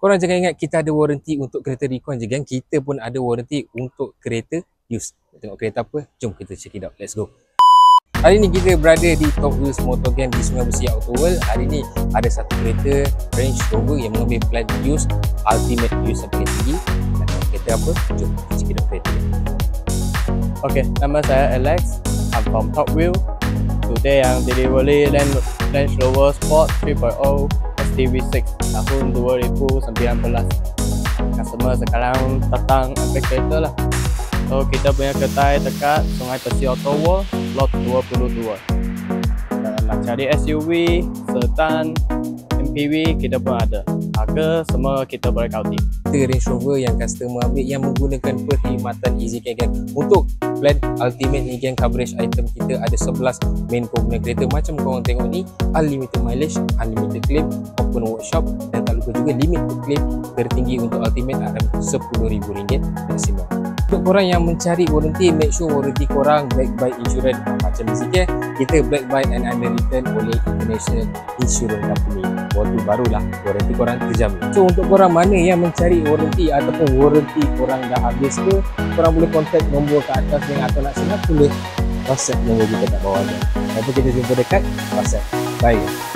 Korang jangan ingat kita ada warranty untuk kereta recon je gang. Kita pun ada warranty untuk kereta use. Tengok kereta apa? Jom kita check it out. Let's go. Hari ni kita berada di Top Wheels Motor Gang di Sungai Besi Auto World. Hari ni ada satu kereta Range Rover yang mengambil plat use Ultimate Use sampai tinggi. Dan kereta apa? Jom kita check it out kereta. Okay, nama saya Alex. I'm from Top Wheel. Today yang delivery Range Rover Sport 3.0 STV6 tahun 2019. Customer sekarang datang ambil kereta lah. So kita punya kedai dekat Sungai Besi Auto World, lot 22. Dan nak cari SUV, sedan, MPV kita pun ada. Harga semua kita boleh kauti. Range Rover yang customer ambil yang menggunakan perkhidmatan EasyCare gang. Untuk plan Ultimate ni gang, coverage item kita ada 11 main komponen kereta. Macam korang tengok ni, unlimited mileage, unlimited claim, open workshop, dan tak lupa juga limit claim tertinggi untuk Ultimate adalah RM10,000 maksimum. Untuk korang yang mencari warranty, make sure warranty korang backed by insurance. Macam EasyCare, kita backed by and underwritten oleh International Insurance Company. Waktu barulah warranty korang terjamin. So untuk korang mana yang mencari warranty ataupun warranty korang dah habis ke, korang boleh contact nombor kat atas yang atau nak senang boleh WhatsApp nombor kita kat bawah ni. Nanti kita jumpa dekat WhatsApp. Bye.